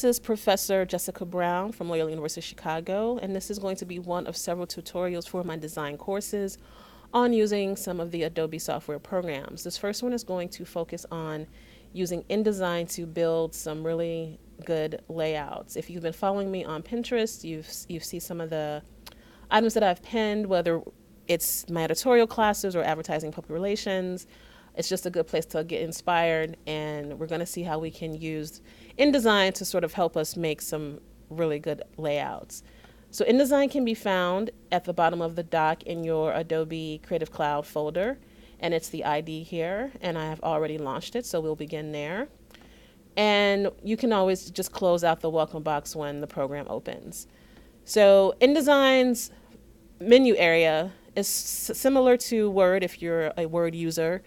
This is Professor Jessica Brown from Loyola University Chicago, and this is going to be one of several tutorials for my design courses on using some of the Adobe software programs. This first one is going to focus on using InDesign to build some really good layouts. If you've been following me on Pinterest, you've seen some of the items that I've pinned, whether it's my editorial classes or advertising public relations. It's just a good place to get inspired, and we're going to see how we can use InDesign to sort of help us make some really good layouts. So InDesign can be found at the bottom of the dock in your Adobe Creative Cloud folder, and it's the ID here, and I have already launched it, so we'll begin there. And you can always just close out the welcome box when the program opens. So InDesign's menu area is similar to Word if you're a Word user.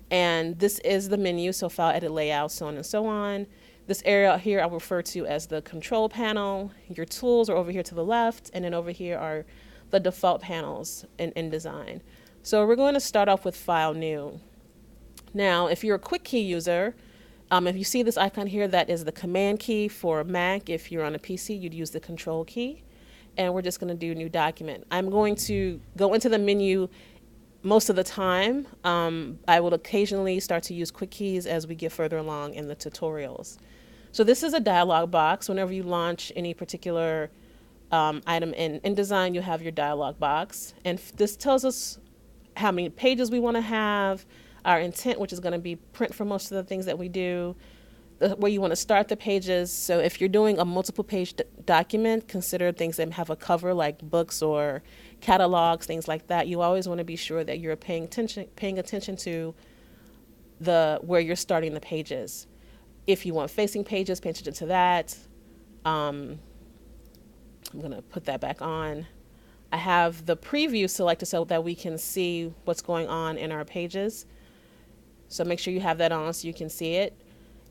And this is the menu, so file, edit, layout, so on and so on. This area here I'll refer to as the control panel. Your tools are over here to the left, and then over here are the default panels in InDesign. So we're going to start off with File, New. Now, if you're a quick key user, if you see this icon here, that is the Command key for Mac. If you're on a PC, you'd use the Control key. And we're just going to do New Document. I'm going to go into the menu most of the time. I will occasionally start to use quick keys as we get further along in the tutorials. So this is a dialog box. Whenever you launch any particular item in InDesign, you have your dialog box. And this tells us how many pages we want to have, our intent, which is going to be print for most of the things that we do, where you want to start the pages. So if you're doing a multiple page document, consider things that have a cover like books or catalogs, things like that. You always want to be sure that you're paying attention to where you're starting the pages. If you want facing pages, pay attention to that. I'm going to put that back on. I have the preview selected so that we can see what's going on in our pages. So make sure you have that on so you can see it.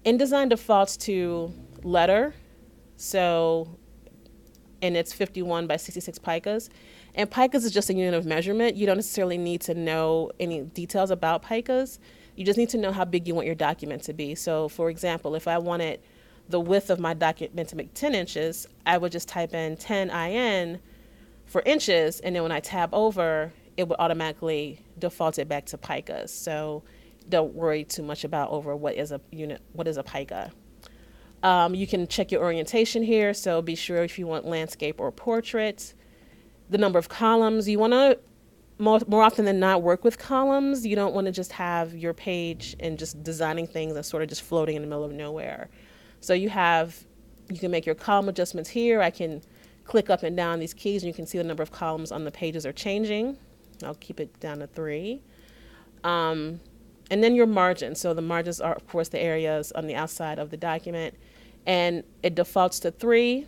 InDesign defaults to letter, and it's 51 by 66 picas. And picas is just a unit of measurement. You don't necessarily need to know any details about picas. You just need to know how big you want your document to be. So for example, if I wanted the width of my document to make 10 inches, I would just type in 10 IN for inches, and then when I tab over, it would automatically default it back to picas. So don't worry too much about what is a pica. You can check your orientation here, so be sure if you want landscape or portrait. The number of columns, you want to more often than not work with columns. You don't want to just have your page and just designing things and sort of just floating in the middle of nowhere. So you can make your column adjustments here. I can click up and down these keys and you can see the number of columns on the pages are changing. I'll keep it down to 3. And then your margins. So the margins are, of course, the areas on the outside of the document. And it defaults to 3.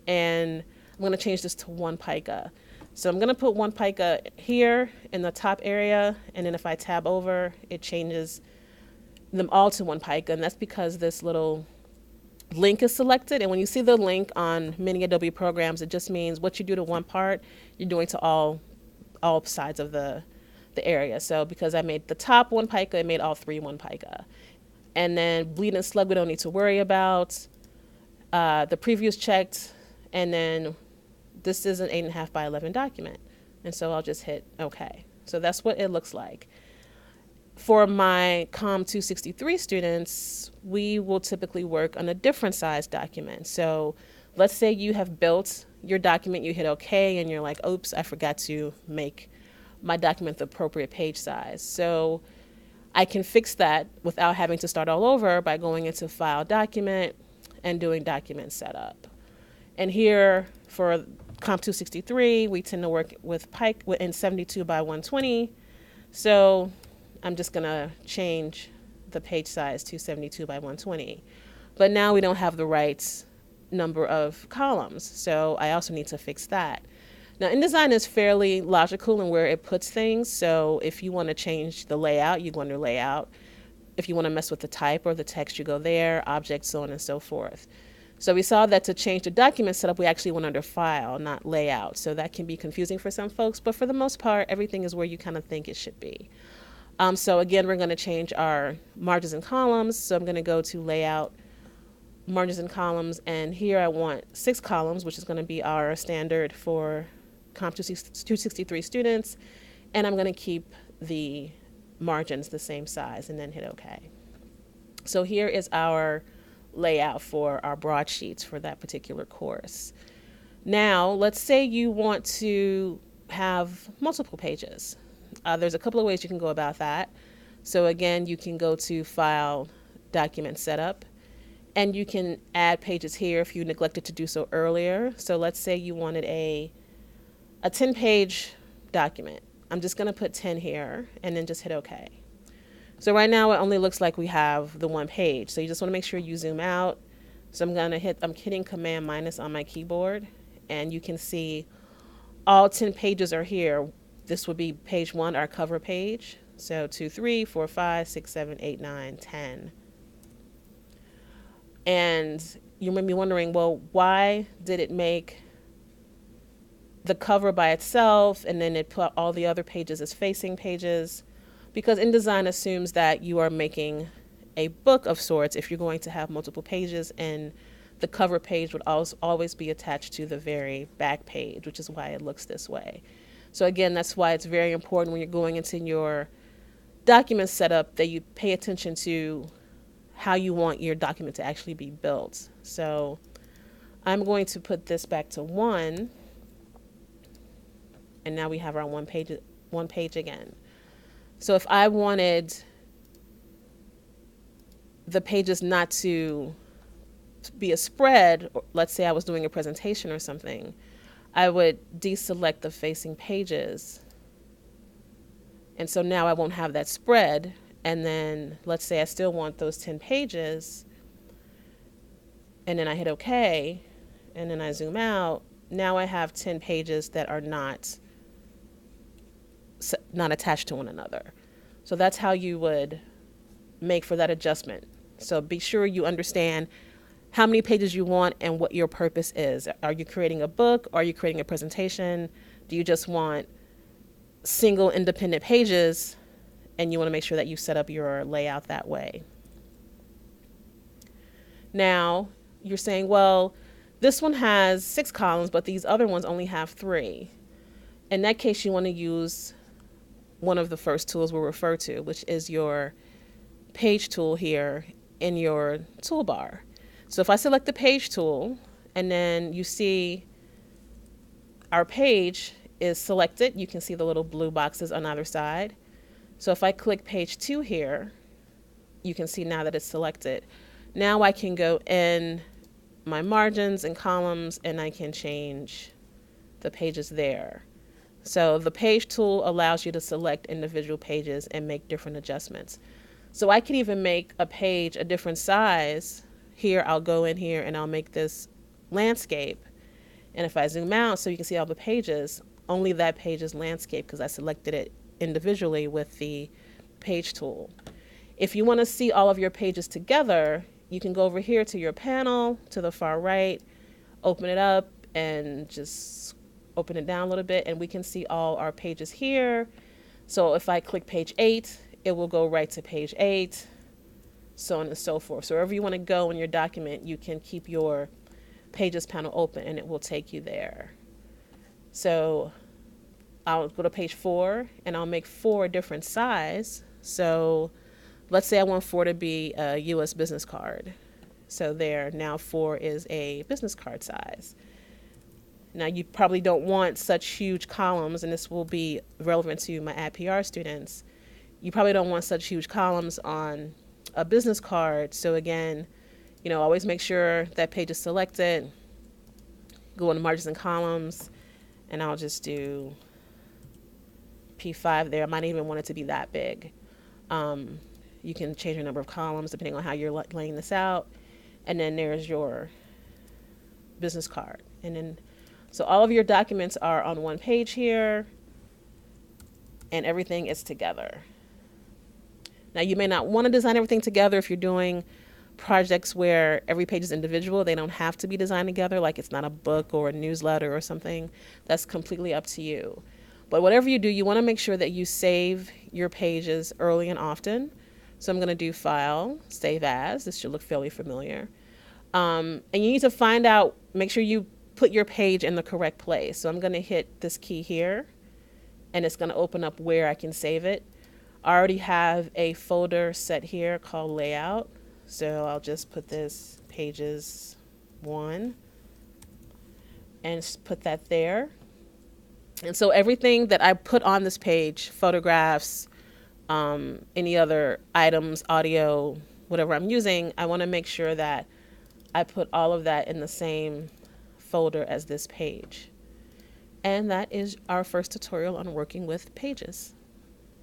And I'm going to change this to 1 pica. So I'm going to put 1 pica here in the top area. And then if I tab over, it changes them all to 1 pica. And that's because this little link is selected. And when you see the link on many Adobe programs, it just means what you do to one part, you're doing to all sides of the area. So because I made the top 1 pica, it made all 3 1 pica. And then bleed and slug we don't need to worry about. The preview is checked, and then this is an 8.5 by 11 document. And so I'll just hit OK. So that's what it looks like. For my COM 263 students, we will typically work on a different size document. So let's say you have built your document, you hit OK, and you're like, oops, I forgot to make my document the appropriate page size. So I can fix that without having to start all over by going into File, Document, and doing Document Setup. And here for COM 263, we tend to work with in 72 by 120. So I'm just going to change the page size to 72 by 120. But now we don't have the right number of columns. So I also need to fix that. Now, InDesign is fairly logical in where it puts things. So if you want to change the layout, you go under Layout. If you want to mess with the type or the text, you go there, Object, so on and so forth. So we saw that to change the document setup, we actually went under File, not Layout. So that can be confusing for some folks, but for the most part, everything is where you kind of think it should be. So again, we're going to change our margins and columns. So I'm going to go to Layout, margins and columns, and here I want 6 columns, which is going to be our standard for Comp 263 students, and I'm going to keep the margins the same size and then hit OK. So here is our layout for our broadsheets for that particular course. Now, let's say you want to have multiple pages. There's a couple of ways you can go about that. So again, you can go to File, Document Setup, and you can add pages here if you neglected to do so earlier. So let's say you wanted a 10-page document. I'm just going to put 10 here and then just hit OK. So right now it only looks like we have the one page. So you just want to make sure you zoom out. So I'm hitting Command minus on my keyboard, and you can see all 10 pages are here. This would be page 1, our cover page. So 2, 3, 4, 5, 6, 7, 8, 9, 10. And you may be wondering, well, why did it make the cover by itself and then it put all the other pages as facing pages? Because InDesign assumes that you are making a book of sorts if you're going to have multiple pages, and the cover page would always be attached to the very back page, which is why it looks this way. So again, that's why it's very important when you're going into your document setup that you pay attention to how you want your document to actually be built. So I'm going to put this back to 1, and now we have our one page again. So if I wanted the pages not to be a spread, or let's say I was doing a presentation or something, I would deselect the facing pages. And so now I won't have that spread. And then let's say I still want those 10 pages, and then I hit OK, and then I zoom out. Now I have 10 pages that are not attached to one another. So that's how you would make for that adjustment. So be sure you understand how many pages you want and what your purpose is. Are you creating a book? Are you creating a presentation? Do you just want single independent pages? And you want to make sure that you set up your layout that way. Now, you're saying, well, this one has 6 columns, but these other ones only have 3. In that case, you want to use one of the first tools we'll refer to, which is your page tool here in your toolbar. So if I select the page tool, and then you see our page is selected, you can see the little blue boxes on either side. So if I click page 2 here, you can see now that it's selected. Now I can go in my margins and columns, and I can change the pages there. So the page tool allows you to select individual pages and make different adjustments. So I can even make a page a different size. Here, I'll go in here and I'll make this landscape. And if I zoom out so you can see all the pages, only that page is landscape because I selected it individually with the page tool. If you want to see all of your pages together, you can go over here to your panel to the far right, open it up, and just open it down a little bit, and we can see all our pages here. So if I click page 8, it will go right to page 8, so on and so forth. So wherever you want to go in your document, you can keep your pages panel open and it will take you there. So I'll go to page 4 and I'll make 4 different size. So let's say I want 4 to be a US business card. So there, now 4 is a business card size. Now you probably don't want such huge columns, and this will be relevant to my AdPR students. You probably don't want such huge columns on a business card. So again, always make sure that page is selected. Go into margins and columns, and I'll just do P5 there. I might even want it to be that big. You can change your number of columns depending on how you're laying this out. And then there's your business card. And then, so all of your documents are on one page here, and everything is together. Now, you may not want to design everything together if you're doing projects where every page is individual. They don't have to be designed together, like it's not a book or a newsletter or something. That's completely up to you. But whatever you do, you want to make sure that you save your pages early and often. So I'm going to do File, Save As. This should look fairly familiar. And you need to find out, make sure you put your page in the correct place. So I'm going to hit this key here, and it's going to open up where I can save it. I already have a folder set here called layout. So I'll just put this pages 1 and put that there. And so everything that I put on this page, photographs, any other items, audio, whatever I'm using, I want to make sure that I put all of that in the same folder as this page. And that is our first tutorial on working with pages.